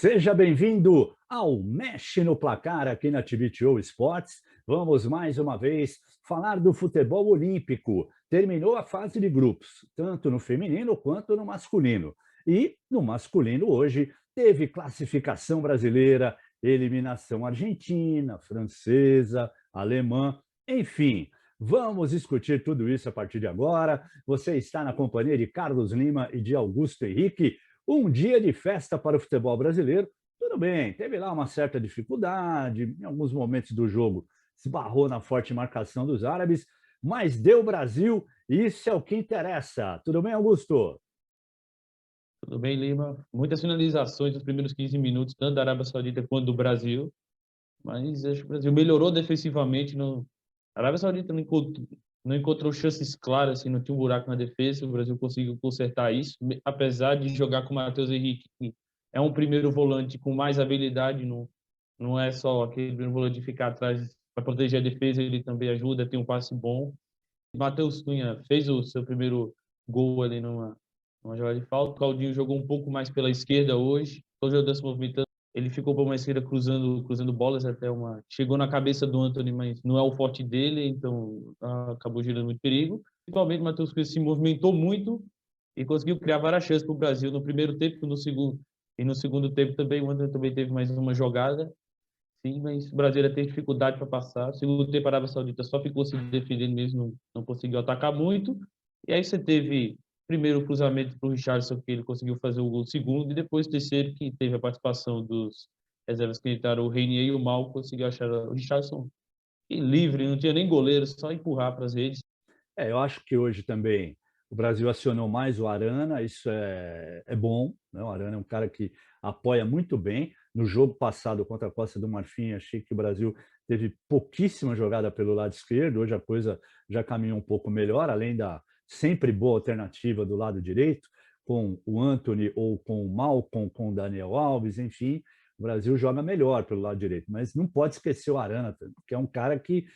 Seja bem-vindo ao Mexe no Placar aqui na TVTO Esportes. Vamos mais uma vez falar do futebol olímpico. Terminou a fase de grupos, tanto no feminino quanto no masculino. E no masculino hoje teve classificação brasileira, eliminação argentina, francesa, alemã, enfim. Vamos discutir tudo isso a partir de agora. Você está na companhia de Carlos Lima e de Augusto Henrique. Um dia de festa para o futebol brasileiro. Tudo bem, teve lá uma certa dificuldade, em alguns momentos do jogo esbarrou na forte marcação dos árabes, mas deu Brasil e isso é o que interessa. Tudo bem, Augusto? Tudo bem, Lima? Muitas finalizações nos primeiros 15 minutos, tanto da Arábia Saudita quanto do Brasil, mas acho que o Brasil melhorou defensivamente. A Arábia Saudita não encontrou chances claras, assim, não tinha um buraco na defesa, o Brasil conseguiu consertar isso, apesar de jogar com o Matheus Henrique, que é um primeiro volante com mais habilidade, não é só aquele primeiro volante de ficar atrás para proteger a defesa, ele também ajuda, tem um passe bom. Matheus Cunha fez o seu primeiro gol ali numa jogada de falta. O Claudinho jogou um pouco mais pela esquerda hoje. O jogador se movimentando. Ele ficou para uma esquerda cruzando bolas até uma. Chegou na cabeça do Antony, mas não é o forte dele, então acabou gerando muito perigo. Principalmente o Matheus Cunha se movimentou muito e conseguiu criar várias chances para o Brasil no primeiro tempo, no segundo. E no segundo tempo também, o Antony também teve mais uma jogada. Sim, mas o Brasil tem dificuldade para passar. O segundo tempo, a Arábia Saudita só ficou se defendendo mesmo, não conseguiu atacar muito. E aí você teve primeiro o cruzamento para o Richarlison, que ele conseguiu fazer o gol segundo, e depois o terceiro, que teve a participação dos reservas que entraram, o Reinier e o Mal, conseguiu achar o Richarlison livre, não tinha nem goleiro, só empurrar para as redes. Eu acho que hoje também o Brasil acionou mais o Arana, isso é bom, né? O Arana é um cara que apoia muito bem. No jogo passado contra a Costa do Marfim, achei que o Brasil teve pouquíssima jogada pelo lado esquerdo, hoje a coisa já caminhou um pouco melhor, além da sempre boa alternativa do lado direito, com o Antony ou com o Malcom, com o Daniel Alves, enfim, o Brasil joga melhor pelo lado direito, mas não pode esquecer o Arana, que é um cara que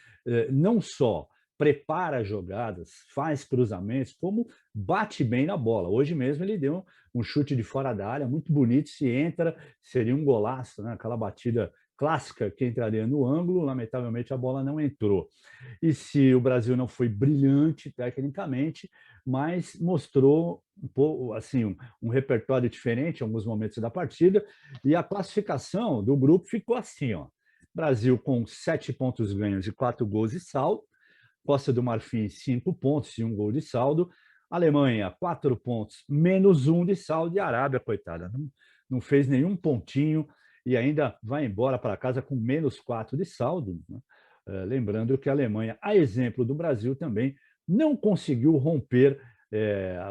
não só prepara jogadas, faz cruzamentos, como bate bem na bola. Hoje mesmo ele deu um chute de fora da área, muito bonito, se entra, seria um golaço, né? Aquela batida clássica que entraria no ângulo, lamentavelmente a bola não entrou. E se o Brasil não foi brilhante tecnicamente, mas mostrou um pouco assim um repertório diferente em alguns momentos da partida, e a classificação do grupo ficou assim, ó. Brasil com 7 pontos ganhos e 4 gols de saldo, Costa do Marfim, 5 pontos e 1 gol de saldo. Alemanha, 4 pontos, menos 1 de saldo. E a Arábia, coitada, não fez nenhum pontinho e ainda vai embora para casa com menos 4 de saldo. Né? Lembrando que a Alemanha, a exemplo do Brasil também, não conseguiu romper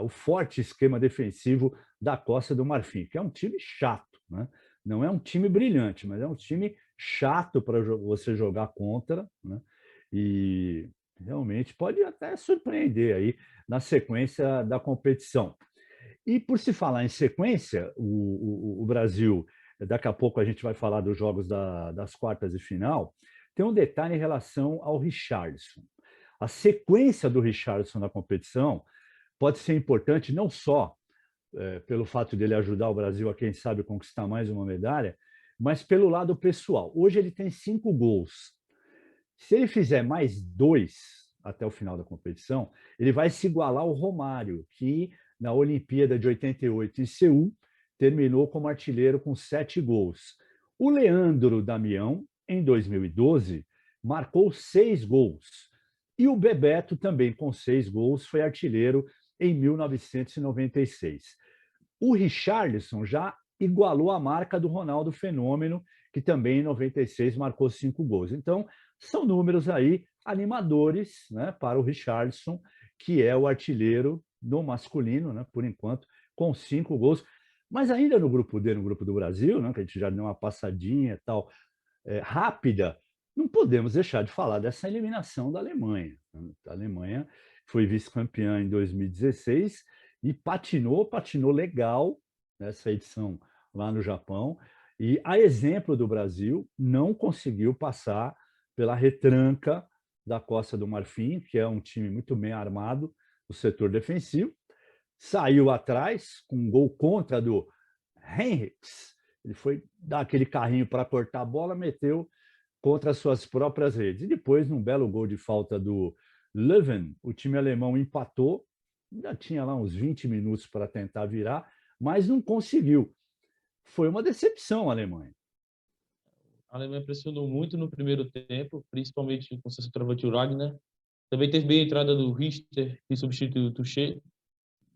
o forte esquema defensivo da Costa do Marfim, que é um time chato. Né? Não é um time brilhante, mas é um time chato para você jogar contra. Né? E realmente pode até surpreender aí na sequência da competição. E por se falar em sequência, o Brasil, daqui a pouco a gente vai falar dos jogos das quartas de final, tem um detalhe em relação ao Richarlison. A sequência do Richarlison na competição pode ser importante não só pelo fato dele ajudar o Brasil a, quem sabe, conquistar mais uma medalha, mas pelo lado pessoal. Hoje ele tem 5 gols. Se ele fizer mais 2 até o final da competição, ele vai se igualar ao Romário, que na Olimpíada de 88 em Seul terminou como artilheiro com 7 gols. O Leandro Damião, em 2012, marcou 6 gols. E o Bebeto, também com 6 gols, foi artilheiro em 1996. O Richarlison já igualou a marca do Ronaldo Fenômeno, que também em 96 marcou 5 gols. Então, são números aí animadores, né, para o Richarlison, que é o artilheiro no masculino, né, por enquanto, com 5 gols. Mas ainda no grupo D, no grupo do Brasil, né, que a gente já deu uma passadinha e tal, rápida, não podemos deixar de falar dessa eliminação da Alemanha. Né? A Alemanha foi vice-campeã em 2016 e patinou legal nessa edição lá no Japão. E, a exemplo do Brasil, não conseguiu passar pela retranca da Costa do Marfim, que é um time muito bem armado no setor defensivo. Saiu atrás com um gol contra do Henriques, Ele foi dar aquele carrinho para cortar a bola, meteu contra as suas próprias redes. E depois, num belo gol de falta do Leuven, o time alemão empatou, ainda tinha lá uns 20 minutos para tentar virar, mas não conseguiu. Foi uma decepção a Alemanha. A Alemanha pressionou muito no primeiro tempo, principalmente com o centroavante Ragnar. Também teve bem a entrada do Richter, que substituiu o Tuchel.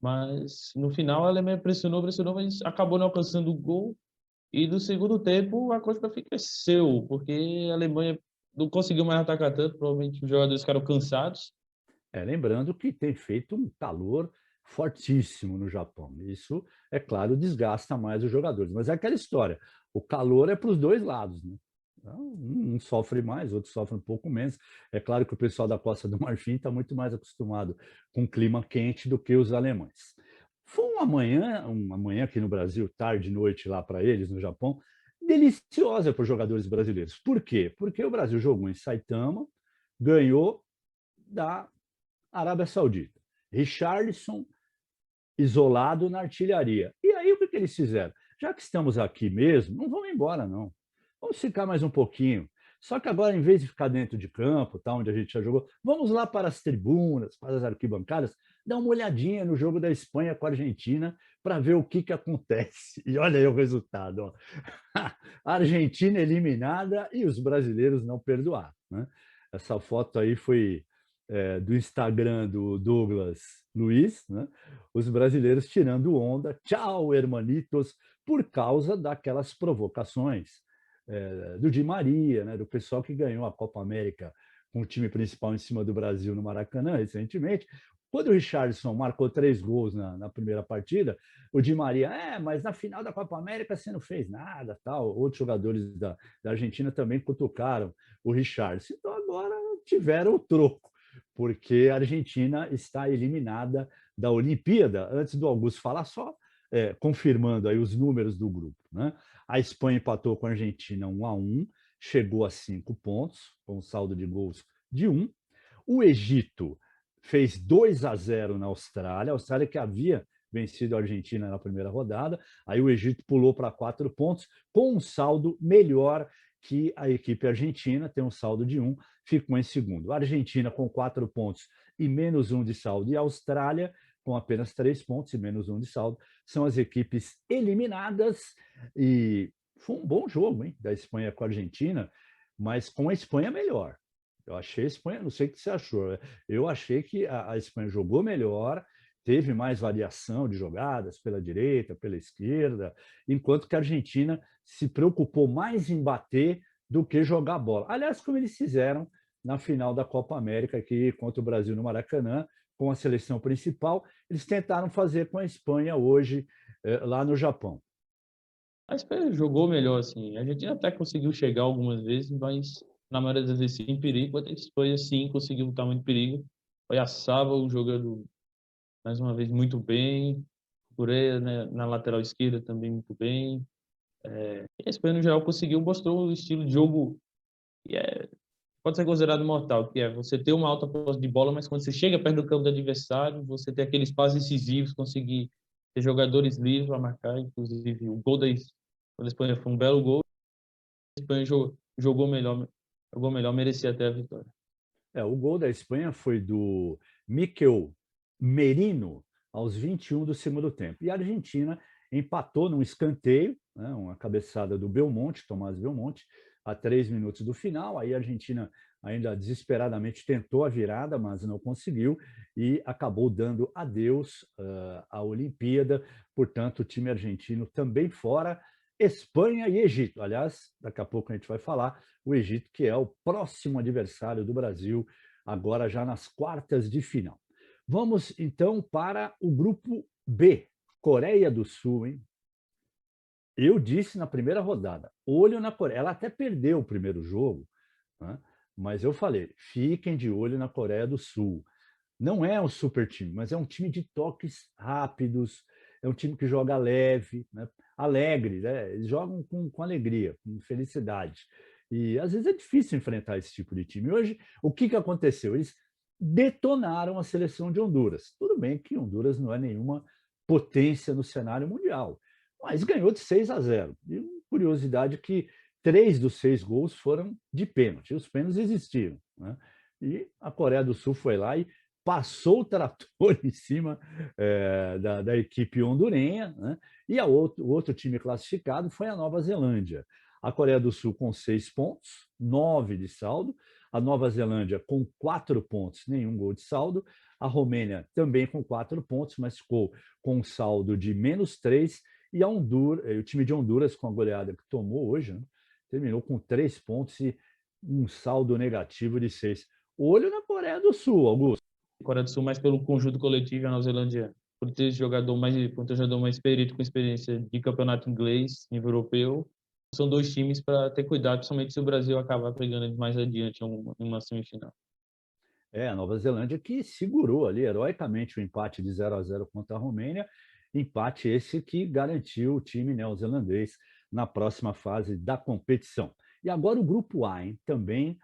Mas no final a Alemanha pressionou, mas acabou não alcançando o gol. E no segundo tempo a coisa cresceu, porque a Alemanha não conseguiu mais atacar tanto, provavelmente os jogadores ficaram cansados. Lembrando que tem feito um calor fortíssimo no Japão. Isso, é claro, desgasta mais os jogadores. Mas é aquela história: o calor é para os dois lados, né? Então, um sofre mais, outro sofre um pouco menos. É claro que o pessoal da Costa do Marfim está muito mais acostumado com clima quente do que os alemães. Foi uma manhã aqui no Brasil, tarde e noite lá para eles, no Japão, deliciosa para os jogadores brasileiros. Por quê? Porque o Brasil jogou em Saitama, ganhou da Arábia Saudita. Richarlison isolado na artilharia. E aí o que eles fizeram? Já que estamos aqui mesmo, não vamos embora, não. Vamos ficar mais um pouquinho. Só que agora, em vez de ficar dentro de campo, tá, onde a gente já jogou, vamos lá para as tribunas, para as arquibancadas, dar uma olhadinha no jogo da Espanha com a Argentina para ver o que acontece. E olha aí o resultado. Ó. A Argentina eliminada e os brasileiros não perdoados. Né? Essa foto aí foi do Instagram do Douglas Luiz, né? Os brasileiros tirando onda, tchau, hermanitos, por causa daquelas provocações do Di Maria, né? Do pessoal que ganhou a Copa América com o time principal em cima do Brasil no Maracanã recentemente. Quando o Richarlison marcou 3 gols na primeira partida, o Di Maria, mas na final da Copa América você não fez nada, tal. Outros jogadores da Argentina também cutucaram o Richarlison. Então agora tiveram o troco, porque a Argentina está eliminada da Olimpíada. Antes do Augusto falar, só confirmando aí os números do grupo. Né? A Espanha empatou com a Argentina 1-1, chegou a 5 pontos, com um saldo de gols de 1. O Egito fez 2-0 na Austrália, a Austrália que havia vencido a Argentina na primeira rodada, aí o Egito pulou para 4 pontos, com um saldo melhor que a equipe argentina, tem um saldo de 1, ficou em segundo. A Argentina com 4 pontos e menos 1 de saldo, e a Austrália com apenas 3 pontos e menos 1 de saldo, são as equipes eliminadas. E foi um bom jogo, hein, da Espanha com a Argentina, mas com a Espanha melhor. Eu achei a Espanha, não sei o que você achou, eu achei que a Espanha jogou melhor, teve mais variação de jogadas pela direita, pela esquerda, enquanto que a Argentina se preocupou mais em bater do que jogar bola. Aliás, como eles fizeram na final da Copa América aqui contra o Brasil no Maracanã, com a seleção principal, eles tentaram fazer com a Espanha hoje, lá no Japão. A Espanha jogou melhor, assim. A Argentina até conseguiu chegar algumas vezes, mas na maioria das vezes em perigo. A Espanha, sim, conseguiu botar muito perigo. Foi a Sava jogando, mais uma vez, muito bem. Coreia, né, na lateral esquerda também muito bem. E a Espanha, no geral, mostrou o estilo de jogo que pode ser considerado mortal, que é você ter uma alta posse de bola, mas quando você chega perto do campo do adversário, você ter aqueles passes decisivos, conseguir ter jogadores livres para marcar, inclusive o gol da Espanha foi um belo gol. A Espanha jogou melhor, merecia até a vitória. O gol da Espanha foi do Mikel Merino aos 21 do segundo tempo. E a Argentina empatou num escanteio, né, uma cabeçada do Belmonte, Tomás Belmonte, a 3 minutos do final. Aí a Argentina ainda desesperadamente tentou a virada, mas não conseguiu e acabou dando adeus à Olimpíada. Portanto, o time argentino também fora. Espanha e Egito. Aliás, daqui a pouco a gente vai falar o Egito, que é o próximo adversário do Brasil, agora já nas quartas de final. Vamos então para o grupo B, Coreia do Sul, hein? Eu disse na primeira rodada, olho na Coreia. Ela até perdeu o primeiro jogo, né? Mas eu falei, fiquem de olho na Coreia do Sul. Não é um super time, mas é um time de toques rápidos, é um time que joga leve, né? Alegre, né? Eles jogam com alegria, com felicidade. E às vezes é difícil enfrentar esse tipo de time. Hoje, o que aconteceu? Eles detonaram a seleção de Honduras. Tudo bem que Honduras não é nenhuma potência no cenário mundial, mas ganhou de 6-0. E um curiosidade que 3 dos 6 gols foram de pênalti, os pênaltis existiram, né? E a Coreia do Sul foi lá e passou o trator em cima da equipe hondurenha, né? E o outro time classificado foi a Nova Zelândia. A Coreia do Sul com 6 pontos, 9 de saldo, a Nova Zelândia com 4 pontos, nenhum gol de saldo, a Romênia também com 4 pontos, mas ficou com um saldo de -3, e o time de Honduras, com a goleada que tomou hoje, né, terminou com 3 pontos e um saldo negativo de 6. Olho na Coreia do Sul, Augusto. Coreia do Sul mais pelo conjunto coletivo, a Nova Zelândia por ter jogador mais experiente com experiência de campeonato inglês, nível europeu. São 2 times para ter cuidado, principalmente se o Brasil acabar pegando mais adiante em uma semifinal. A Nova Zelândia que segurou ali heroicamente o empate de 0-0 contra a Romênia, empate esse que garantiu o time neozelandês na próxima fase da competição. E agora o grupo A, hein? Também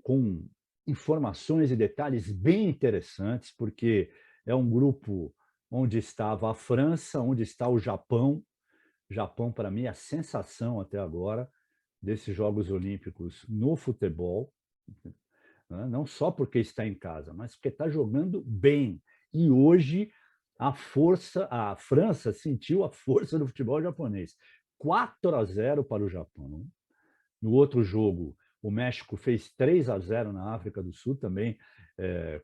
com informações e detalhes bem interessantes, porque é um grupo onde estava a França, onde está o Japão. Japão, para mim, é a sensação até agora desses Jogos Olímpicos no futebol, né? Não só porque está em casa, mas porque está jogando bem. E hoje a França sentiu a força do futebol japonês. 4-0 para o Japão. No outro jogo, o México fez 3-0 na África do Sul, também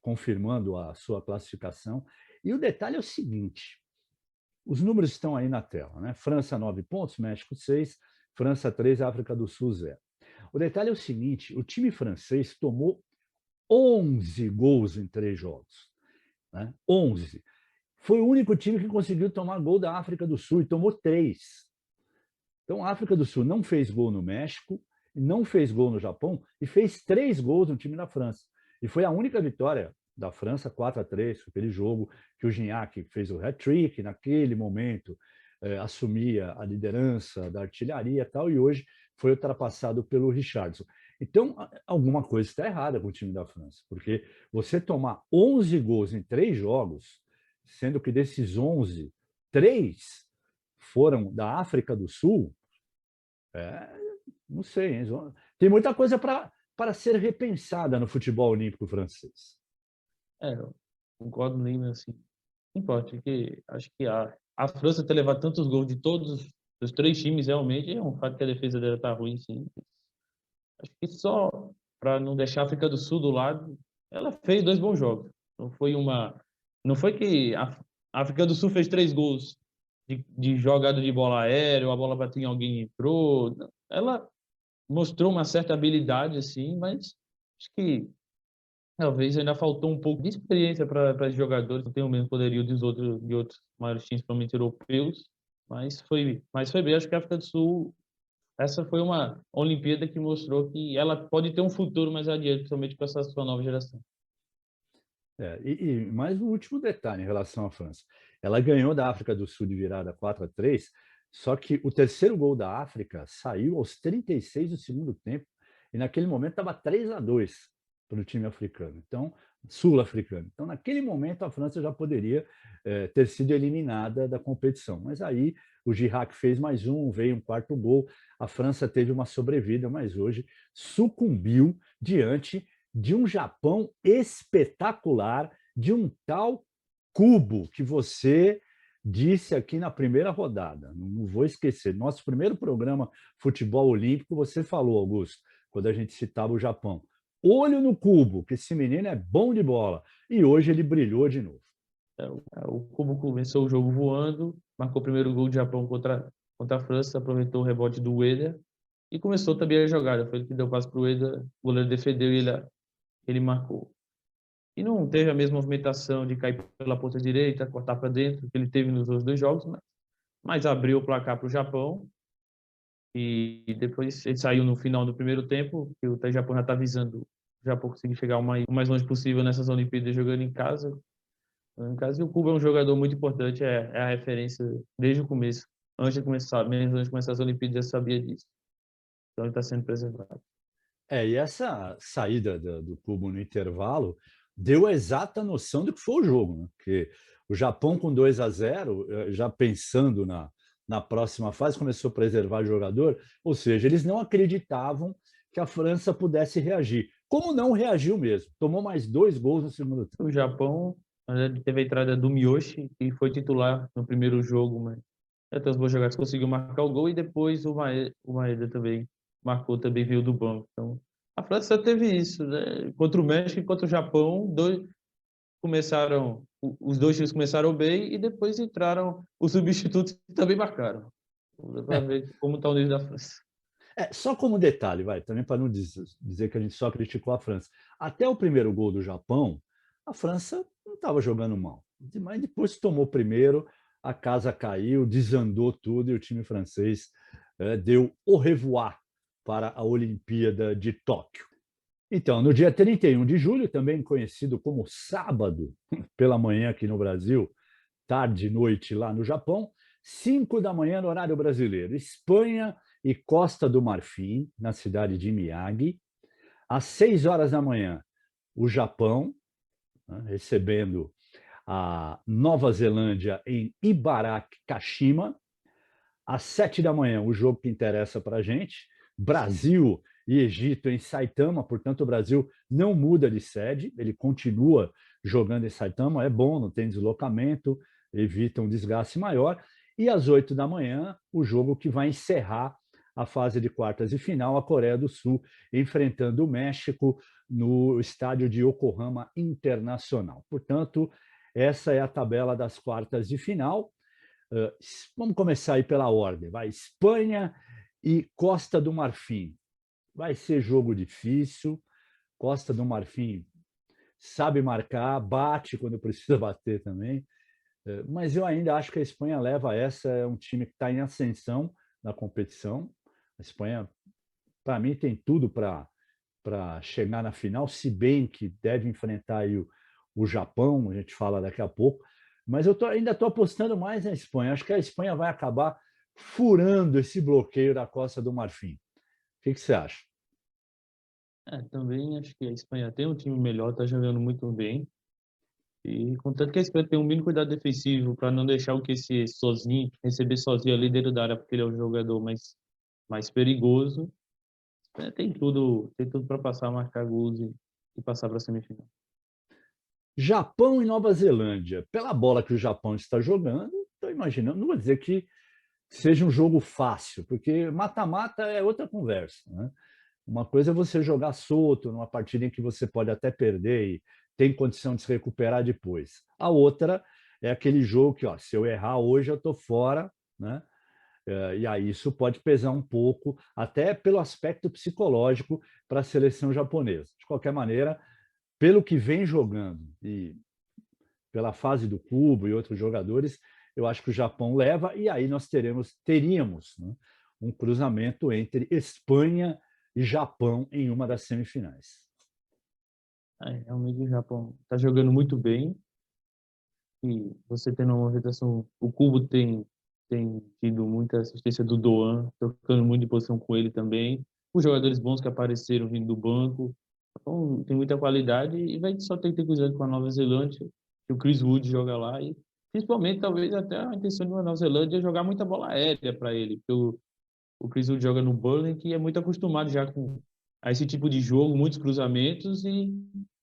confirmando a sua classificação. E o detalhe é o seguinte: os números estão aí na tela, né? França 9 pontos, México 6, França 3, África do Sul 0. O detalhe é o seguinte: o time francês tomou 11 gols em 3 jogos, né? 11. Foi o único time que conseguiu tomar gol da África do Sul e tomou 3. Então, a África do Sul não fez gol no México, não fez gol no Japão e fez 3 gols no time da França. E foi a única vitória da França, 4-3, aquele jogo que o Gignac fez o hat-trick, naquele momento assumia a liderança da artilharia e tal, e hoje foi ultrapassado pelo Richarlison. Então, alguma coisa está errada com o time da França, porque você tomar 11 gols em 3 jogos, sendo que desses 11, 3 foram da África do Sul, não sei, hein? Tem muita coisa para ser repensada no futebol olímpico francês. Eu concordo mesmo, assim. Não importa, porque acho que a França ter levado tantos gols de todos os 3 times realmente é um fato que a defesa dela tá ruim, sim. Acho que só para não deixar a África do Sul do lado, ela fez 2 bons jogos. Não foi que a África do Sul fez 3 gols de jogada de bola aérea, ou a bola bateu em alguém e entrou. Ela mostrou uma certa habilidade, assim, mas acho que talvez ainda faltou um pouco de experiência para os jogadores, não tem o mesmo poderio de outros maiores times, principalmente europeus, mas foi bem. Acho que a África do Sul, essa foi uma Olimpíada que mostrou que ela pode ter um futuro mais adiante, principalmente com essa sua nova geração. E mais um último detalhe em relação à França. Ela ganhou da África do Sul de virada 4-3, só que o terceiro gol da África saiu aos 36 do segundo tempo, e naquele momento estava 3-2 para o time africano, então sul-africano. Então, naquele momento, a França já poderia ter sido eliminada da competição. Mas aí o Girac fez mais um, veio um quarto gol, a França teve uma sobrevida, mas hoje sucumbiu diante de um Japão espetacular, de um tal Kubo, que você disse aqui na primeira rodada. Não vou esquecer. Nosso primeiro programa Futebol Olímpico, você falou, Augusto, quando a gente citava o Japão. Olho no Kubo, que esse menino é bom de bola. E hoje ele brilhou de novo. O Kubo começou o jogo voando, marcou o primeiro gol do Japão contra a França, aproveitou o rebote do Ueda e começou também a jogada. Foi ele que deu passe para o Ueda, o goleiro defendeu e ele marcou. E não teve a mesma movimentação de cair pela ponta direita, cortar para dentro, que ele teve nos outros 2 jogos, mas abriu o placar para o Japão. E depois ele saiu no final do primeiro tempo, que o Japão já está visando o Japão conseguir chegar o mais longe possível nessas Olimpíadas jogando em casa. E o Kubo é um jogador muito importante, é a referência desde o começo. Mesmo antes de começar as Olimpíadas, eu sabia disso. Então ele está sendo preservado. E essa saída do Kubo no intervalo deu a exata noção do que foi o jogo, né? Porque o Japão com 2-0, já pensando na na próxima fase, começou a preservar jogador, ou seja, eles não acreditavam que a França pudesse reagir. Como não reagiu mesmo, tomou mais 2 gols no segundo tempo. O Japão, teve a entrada do Miyoshi, que foi titular no primeiro jogo, mas até as boas jogadas conseguiu marcar o gol e depois o Maeda também marcou, também veio do banco. Então, a França teve isso, né? Contra o México e contra o Japão, os dois times começaram bem e depois entraram os substitutos que também marcaram. Dá para É, ver como está o nível da França. só como detalhe, vai, também para não dizer que a gente só criticou a França. Até o primeiro gol do Japão, a França não estava jogando mal. Mas depois que tomou o primeiro, a casa caiu, desandou tudo e o time francês deu au revoir para a Olimpíada de Tóquio. Então, no dia 31 de julho, também conhecido como sábado, pela manhã aqui no Brasil, tarde e noite lá no Japão, 5 da manhã no horário brasileiro, Espanha e Costa do Marfim, na cidade de Miyagi. Às 6 horas da manhã, o Japão, né, recebendo a Nova Zelândia em Ibaraki-Kashima. Às 7 da manhã, o jogo que interessa para a gente, Brasil e Egito em Saitama, portanto, o Brasil não muda de sede, ele continua jogando em Saitama, é bom, não tem deslocamento, evita um desgaste maior. E às 8 da manhã, o jogo que vai encerrar a fase de quartas de final, a Coreia do Sul enfrentando o México no estádio de Yokohama Internacional. Portanto, essa é a tabela das quartas de final. Vamos começar aí pela ordem. Vai Espanha e Costa do Marfim. Vai ser jogo difícil. Costa do Marfim sabe marcar, bate quando precisa bater também. Mas eu ainda acho que a Espanha leva essa. É um time que está em ascensão na competição. A Espanha, para mim, tem tudo para chegar na final, se bem que deve enfrentar aí o Japão, a gente fala daqui a pouco. Mas ainda estou apostando mais na Espanha. Acho que a Espanha vai acabar furando esse bloqueio da Costa do Marfim. O que você acha? Também acho que a Espanha tem um time melhor, está jogando muito bem. E contanto que a Espanha tem um mínimo cuidado defensivo para não deixar o QC sozinho, receber sozinho ali dentro da área, porque ele é o jogador mais perigoso. Tem tudo para passar, marcar gols e passar para a semifinal. Japão e Nova Zelândia. Pela bola que o Japão está jogando, estou imaginando, não vou dizer que seja um jogo fácil, porque mata-mata é outra conversa, né? Uma coisa é você jogar solto numa partida em que você pode até perder e tem condição de se recuperar depois. A outra é aquele jogo que, ó, se eu errar hoje, eu estou fora, né? E aí isso pode pesar um pouco, até pelo aspecto psicológico para a seleção japonesa. De qualquer maneira, pelo que vem jogando e pela fase do Cubo e outros jogadores, eu acho que o Japão leva, e aí nós teríamos, né, um cruzamento entre Espanha e Japão em uma das semifinais. Realmente o Japão está jogando muito bem e você tendo uma rotação, o Kubo tem tido muita assistência do Doan, tocando muito de posição com ele também. Os jogadores bons que apareceram vindo do banco. Então, tem muita qualidade e vai só ter que ter cuidado com a Nova Zelândia, que o Chris Wood joga lá e principalmente talvez até a intenção de uma Nova Zelândia é jogar muita bola aérea para ele, porque o Chris Wood joga no Burnley que é muito acostumado já a esse tipo de jogo, muitos cruzamentos e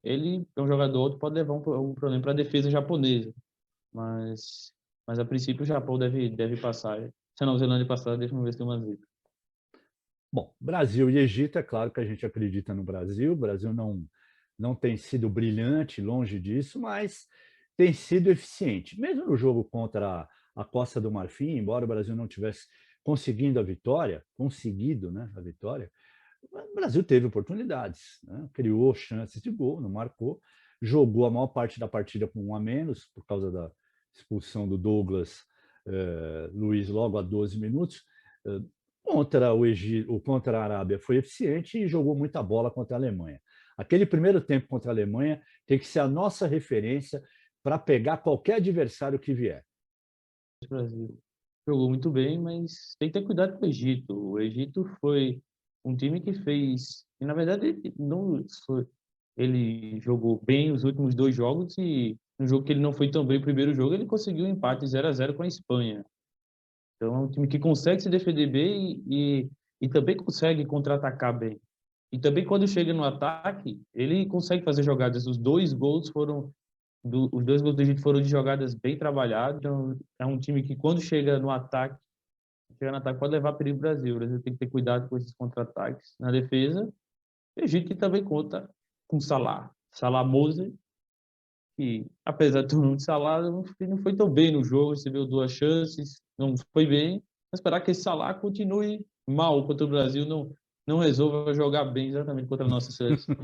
ele é um jogador outro pode levar um problema para a defesa japonesa, mas a princípio o Japão deve passar. Se a Nova Zelândia passar, deixa eu ver se tem uma zica. Bom, Brasil e Egito, é claro que a gente acredita no Brasil. O Brasil não tem sido brilhante, longe disso, mas tem sido eficiente. Mesmo no jogo contra a Costa do Marfim, embora o Brasil não tivesse conseguido, né, a vitória, o Brasil teve oportunidades, né, criou chances de gol, não marcou, jogou a maior parte da partida com um a menos, por causa da expulsão do Douglas Luiz logo a 12 minutos. Eh, Contra o Egito, contra a Arábia foi eficiente e jogou muita bola contra a Alemanha. Aquele primeiro tempo contra a Alemanha tem que ser a nossa referência para pegar qualquer adversário que vier. O Brasil jogou muito bem, mas tem que ter cuidado com o Egito. O Egito foi um time que fez, e, na verdade, ele jogou bem os últimos dois jogos e no jogo que ele não foi tão bem o primeiro jogo, ele conseguiu um empate 0-0 com a Espanha. Então é um time que consegue se defender bem e também consegue contra-atacar bem. E também quando chega no ataque, ele consegue fazer jogadas. Os 2 gols do Egito foram de jogadas bem trabalhadas. Então é um time que quando chega no ataque pode levar perigo para o Brasil. O Brasil tem que ter cuidado com esses contra-ataques. Na defesa, o Egito que também conta com Salah. Salah Mose, que apesar de tudo de Salah, não foi tão bem no jogo, recebeu 2 chances, não foi bem. Vamos esperar que esse Salah continue mal contra o Brasil, não resolva jogar bem exatamente contra a nossa seleção.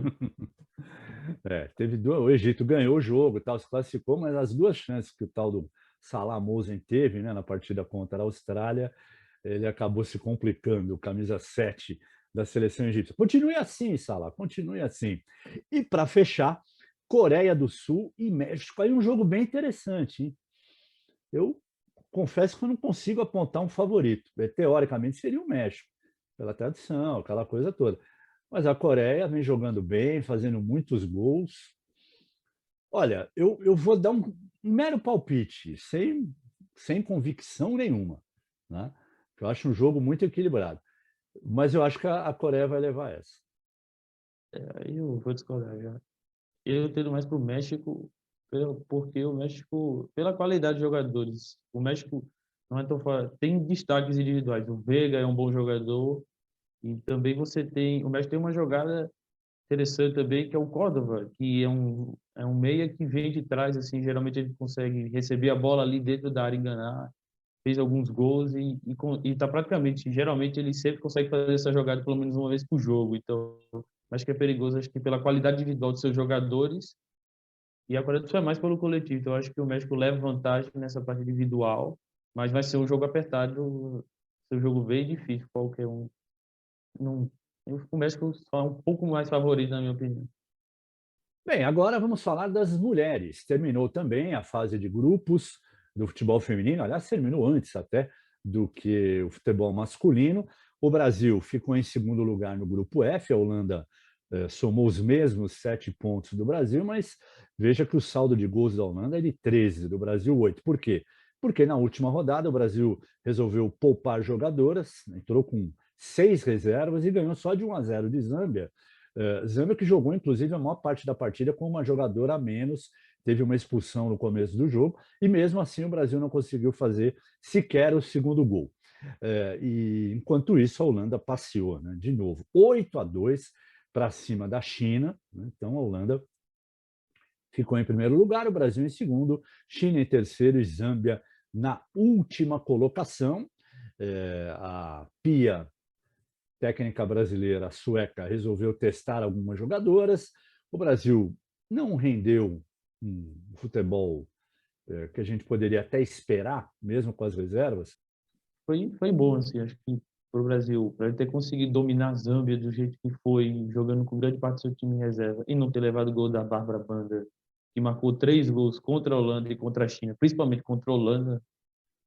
O Egito ganhou o jogo, tal, se classificou, mas as 2 chances que o tal do Salah Mosen teve, né, na partida contra a Austrália, ele acabou se complicando, o camisa 7 da seleção egípcia. Continue assim, Salah, continue assim. E para fechar, Coreia do Sul e México. Aí um jogo bem interessante, hein? Eu confesso que eu não consigo apontar um favorito. Teoricamente seria o México, pela tradição, aquela coisa toda. Mas a Coreia vem jogando bem, fazendo muitos gols. Olha, eu vou dar um mero palpite, sem convicção nenhuma, né? Eu acho um jogo muito equilibrado. Mas eu acho que a Coreia vai levar essa. Aí eu vou discordar já. Eu tendo mais para o México, porque o México, pela qualidade de jogadores, o México não é tão tem destaques individuais. O Vega é um bom jogador e também o México tem uma jogada interessante também, que é o Córdoba, que é um meia que vem de trás, assim, geralmente ele consegue receber a bola ali dentro da área e enganar, fez alguns gols e tá praticamente, geralmente ele sempre consegue fazer essa jogada pelo menos uma vez por jogo, então acho que é perigoso, acho que pela qualidade individual dos seus jogadores, e a Coreia do Sul é mais pelo coletivo, então acho que o México leva vantagem nessa parte individual, mas vai ser um jogo apertado, ser um jogo bem difícil, qualquer um. Não, o México só é um pouco mais favorito, na minha opinião. Bem, agora vamos falar das mulheres. Terminou também a fase de grupos do futebol feminino, aliás, terminou antes até do que o futebol masculino. O Brasil ficou em segundo lugar no grupo F, a Holanda somou os mesmos 7 pontos do Brasil, mas veja que o saldo de gols da Holanda é de 13, do Brasil 8. Por quê? Porque na última rodada o Brasil resolveu poupar jogadoras, entrou com 6 reservas e ganhou só de 1-0 de Zâmbia. Zâmbia que jogou, inclusive, a maior parte da partida com uma jogadora a menos, teve uma expulsão no começo do jogo, e mesmo assim o Brasil não conseguiu fazer sequer o segundo gol. E enquanto isso, a Holanda passeou, né, de novo, 8-2 para cima da China, né? Então a Holanda ficou em primeiro lugar, o Brasil em segundo, China em terceiro e Zâmbia na última colocação. A Pia, técnica brasileira, a sueca, resolveu testar algumas jogadoras. O Brasil não rendeu um futebol que a gente poderia até esperar, mesmo com as reservas. Foi bom, assim, acho que para o Brasil, para ele ter conseguido dominar a Zâmbia do jeito que foi, jogando com grande parte do seu time em reserva, e não ter levado o gol da Bárbara Banda, que marcou 3 gols contra a Holanda e contra a China, principalmente contra a Holanda,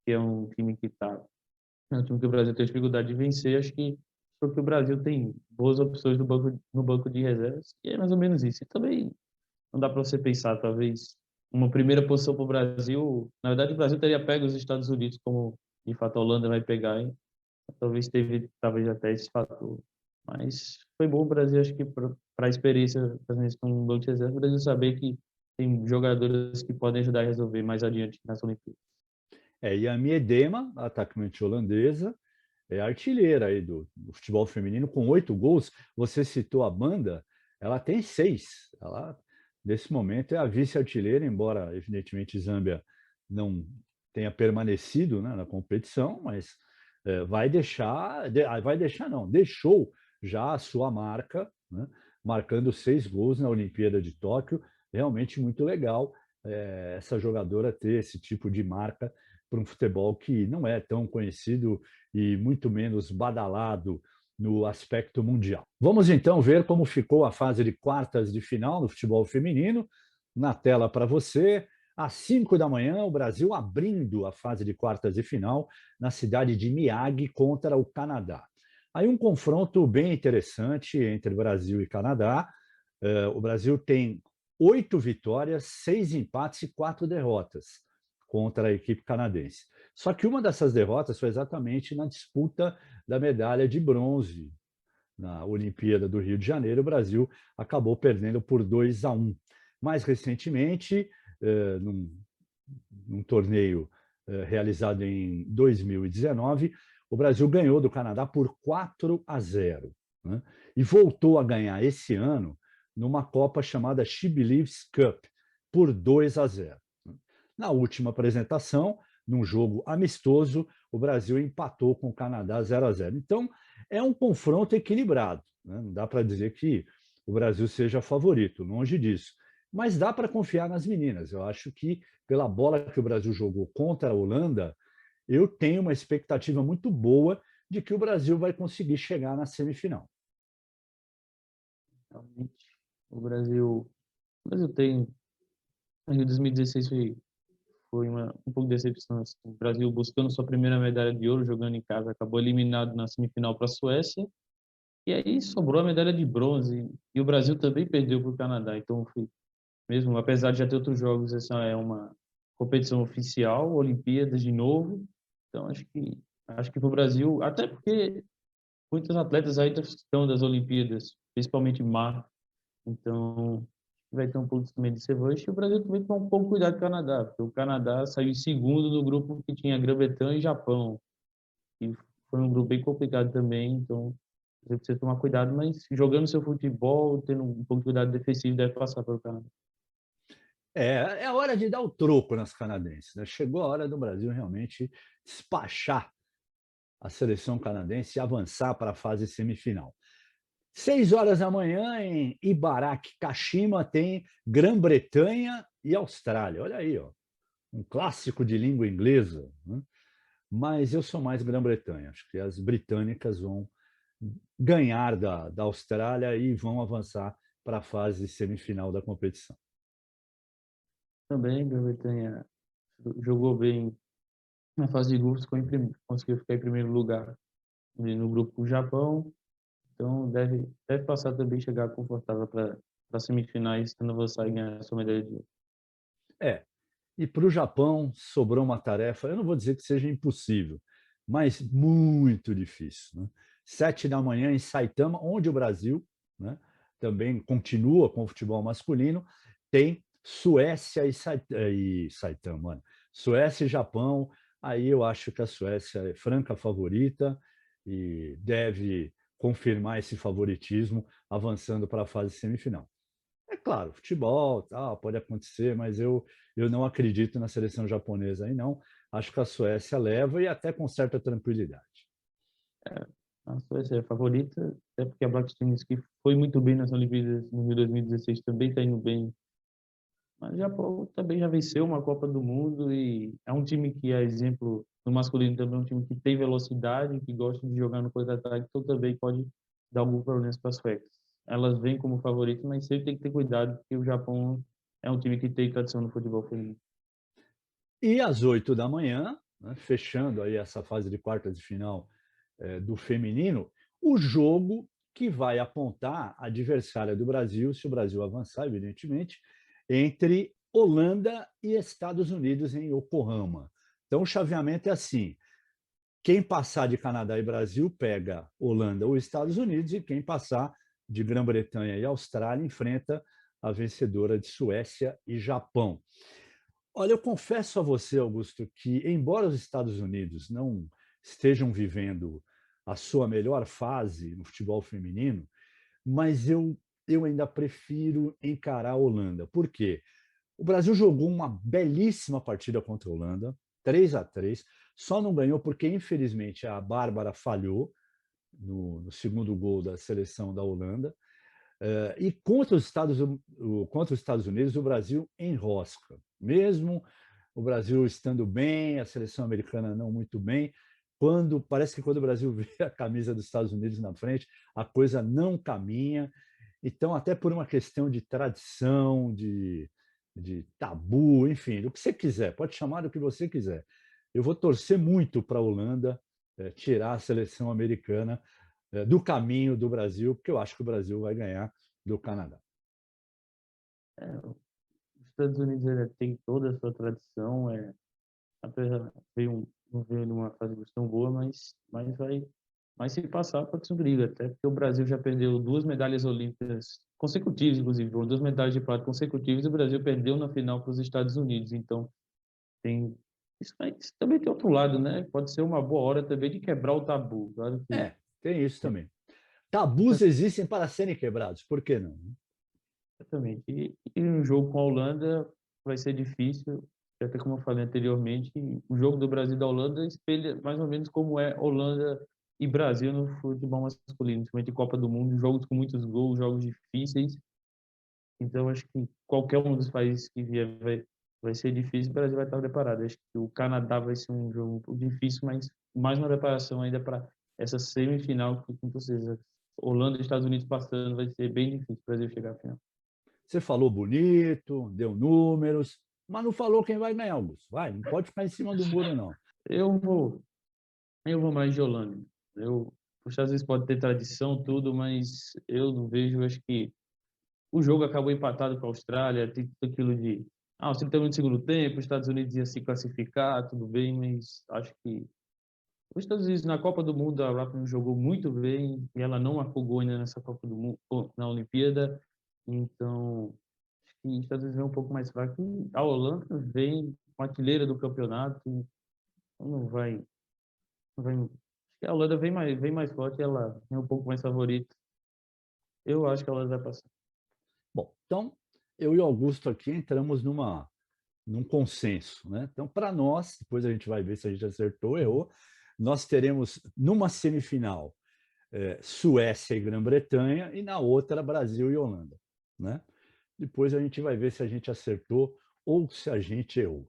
que é um time é um time que o Brasil tem dificuldade de vencer, acho que porque o Brasil tem boas opções no banco de reservas, e é mais ou menos isso. E também não dá para você pensar, talvez, uma primeira posição para o Brasil. Na verdade, o Brasil teria pego os Estados Unidos, como de fato a Holanda vai pegar, hein? Talvez até esse fator. Mas foi bom o Brasil, acho que para a experiência fazendo isso com um banco de reserva, o Brasil saber que tem jogadores que podem ajudar a resolver mais adiante nas Olimpíadas. E a Miedema, atacante holandesa, é artilheira aí do futebol feminino, com 8 gols. Você citou a Banda, ela tem 6. Ela, nesse momento, é a vice-artilheira, embora, evidentemente, Zâmbia não tenha permanecido, né, na competição, mas vai deixar não, deixou já a sua marca, né, marcando 6 gols na Olimpíada de Tóquio. Realmente muito legal essa jogadora ter esse tipo de marca para um futebol que não é tão conhecido e muito menos badalado no aspecto mundial. Vamos então ver como ficou a fase de quartas de final no futebol feminino. Na tela para você, às 5 da manhã, o Brasil abrindo a fase de quartas de final na cidade de Miyagi contra o Canadá. Aí um confronto bem interessante entre Brasil e Canadá. O Brasil tem 8 vitórias, 6 empates e 4 derrotas contra a equipe canadense. Só que uma dessas derrotas foi exatamente na disputa da medalha de bronze na Olimpíada do Rio de Janeiro. O Brasil acabou perdendo por 2-1. Mais recentemente, num torneio realizado em 2019, o Brasil ganhou do Canadá por 4-0, né? E voltou a ganhar esse ano numa Copa chamada She Believes Cup por 2-0. Na última apresentação, num jogo amistoso, o Brasil empatou com o Canadá 0-0. Então, é um confronto equilibrado, né? Não dá para dizer que o Brasil seja favorito, longe disso. Mas dá para confiar nas meninas. Eu acho que, pela bola que o Brasil jogou contra a Holanda, eu tenho uma expectativa muito boa de que o Brasil vai conseguir chegar na semifinal. Realmente, o Brasil tem, em 2016 foi um pouco de decepção, assim. O Brasil buscando sua primeira medalha de ouro, jogando em casa, acabou eliminado na semifinal para a Suécia, e aí sobrou a medalha de bronze, e o Brasil também perdeu para o Canadá, então foi, mesmo, apesar de já ter outros jogos, essa é uma competição oficial, Olimpíadas de novo, então acho que para o Brasil, até porque muitos atletas ainda estão das Olimpíadas, principalmente mar, então vai ter um pouco também de revanche. E o Brasil também tem um pouco cuidado com o Canadá, porque o Canadá saiu em segundo no grupo que tinha Grã-Bretanha e Japão, e foi um grupo bem complicado também, então você precisa tomar cuidado, mas jogando seu futebol, tendo um pouco de cuidado defensivo, deve passar pelo Canadá. É a hora de dar o troco nas canadenses, né? Chegou a hora do Brasil realmente despachar a seleção canadense e avançar para a fase semifinal. 6 horas da manhã, em Ibaraki, Kashima, tem Grã-Bretanha e Austrália. Olha aí, ó, um clássico de língua inglesa, né? Mas eu sou mais Grã-Bretanha. Acho que as britânicas vão ganhar da Austrália e vão avançar para a fase semifinal da competição. Também, a Grã-Bretanha jogou bem na fase de grupos, conseguiu ficar em primeiro lugar no grupo com o Japão, então deve passar também, chegar confortável para as semifinais, tendo avançar e ganhar a sua medalha de ouro. É, e para o Japão sobrou uma tarefa, eu não vou dizer que seja impossível, mas muito difícil, né? 7 da manhã em Saitama, onde o Brasil, né, também continua com o futebol masculino, tem Suécia e Saitama, mano. Suécia e Japão. Aí eu acho que a Suécia é franca favorita e deve confirmar esse favoritismo avançando para a fase semifinal. É claro, futebol, tal, pode acontecer, mas eu não acredito na seleção japonesa aí, não. Acho que a Suécia leva e até com certa tranquilidade. A Suécia é a favorita, até porque a Black Stars, que foi muito bem nas Olimpíadas no Rio 2016, também está indo bem. Mas o Japão também já venceu uma Copa do Mundo e é um time que é exemplo no masculino também, é um time que tem velocidade, que gosta de jogar no contra-ataque, então também pode dar algum problema para as suecas. Elas vêm como favoritas, mas sempre tem que ter cuidado, porque o Japão é um time que tem tradição no futebol feminino. E às 8 da manhã, né, fechando aí essa fase de quartas de final do feminino, o jogo que vai apontar a adversária do Brasil, se o Brasil avançar, evidentemente, entre Holanda e Estados Unidos em Yokohama. Então o chaveamento é assim: quem passar de Canadá e Brasil pega Holanda ou Estados Unidos, e quem passar de Grã-Bretanha e Austrália enfrenta a vencedora de Suécia e Japão. Olha, eu confesso a você, Augusto, que embora os Estados Unidos não estejam vivendo a sua melhor fase no futebol feminino, mas eu ainda prefiro encarar a Holanda. Por quê? O Brasil jogou uma belíssima partida contra a Holanda, 3-3, só não ganhou porque, infelizmente, a Bárbara falhou no segundo gol da seleção da Holanda. E contra os Estados Unidos, o Brasil enrosca. Mesmo o Brasil estando bem, a seleção americana não muito bem, parece que quando o Brasil vê a camisa dos Estados Unidos na frente, a coisa não caminha. Então, até por uma questão de tradição, de tabu, enfim, do que você quiser, pode chamar do que você quiser. Eu vou torcer muito para a Holanda tirar a seleção americana do caminho do Brasil, porque eu acho que o Brasil vai ganhar do Canadá. Os Estados Unidos, ele tem toda a sua tradição, apesar de não vem numa fase tão boa, mas vai se passar para que briga, até porque o Brasil já perdeu 2 medalhas olímpicas consecutivas, inclusive, foram 2 medalhas de prata consecutivas, e o Brasil perdeu na final para os Estados Unidos, então tem isso, mas também tem outro lado, né, pode ser uma boa hora também de quebrar o tabu, claro que Tem isso também. Tabus existem para serem quebrados, por que não? exatamente. E um jogo com a Holanda vai ser difícil, até como eu falei anteriormente, o jogo do Brasil e da Holanda espelha mais ou menos como é Holanda e Brasil no futebol masculino, principalmente em Copa do Mundo, jogos com muitos gols, jogos difíceis. Então, acho que qualquer um dos países que vier vai ser difícil, o Brasil vai estar preparado. Acho que o Canadá vai ser um jogo um pouco difícil, mas mais uma preparação ainda para essa semifinal, que, com certeza, Holanda e Estados Unidos passando, vai ser bem difícil o Brasil chegar à final. Você falou bonito, deu números, mas não falou quem vai ganhar, Augusto. Vai, não pode ficar em cima do muro, não. Eu vou, eu vou mais de Holanda. Os Estados Unidos pode ter tradição, tudo, mas eu não vejo, acho que o jogo acabou empatado com a Austrália, tem tudo aquilo de os 30 minutos do segundo tempo, os Estados Unidos ia se classificar, tudo bem, mas acho que os Estados Unidos na Copa do Mundo, a Rafa jogou muito bem e ela não marcou gol ainda nessa Copa do Mundo, na Olimpíada, então acho que os Estados Unidos vem um pouco mais fraco. E a Holanda vem com a artilheira do campeonato, então acho que a Holanda vem mais forte, ela é um pouco mais favorita. Eu acho que a Holanda vai passar. Bom, então eu e o Augusto aqui entramos num consenso, né? Então, para nós, depois a gente vai ver se a gente acertou ou errou, nós teremos numa semifinal Suécia e Grã-Bretanha e na outra Brasil e Holanda, né? Depois a gente vai ver se a gente acertou ou se a gente errou.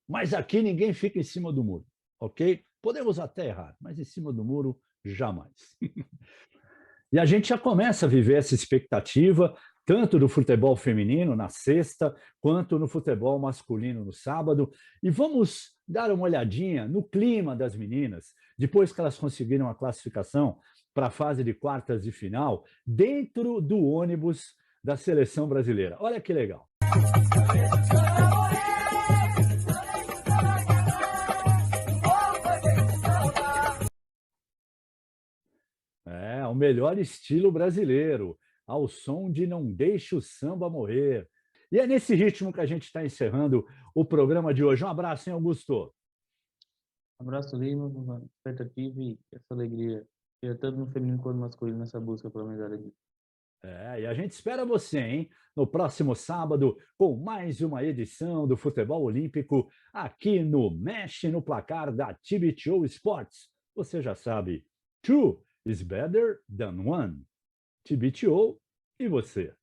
Mas aqui ninguém fica em cima do muro, ok? Podemos até errar, mas em cima do muro, jamais. E a gente já começa a viver essa expectativa, tanto do futebol feminino na sexta, quanto no futebol masculino no sábado. E vamos dar uma olhadinha no clima das meninas, depois que elas conseguiram a classificação para a fase de quartas de final, dentro do ônibus da seleção brasileira. Olha que legal. É, o melhor estilo brasileiro, ao som de Não Deixe o Samba Morrer. E é nesse ritmo que a gente está encerrando o programa de hoje. Um abraço, hein, Augusto? Um abraço, Lima, uma expectativa e essa alegria, tanto no feminino quanto no masculino, nessa busca pela medalha de E a gente espera você, hein? No próximo sábado, com mais uma edição do Futebol Olímpico, aqui no Mexe no Placar da TBTO Sports. Você já sabe, two is better than one. TBTO e você.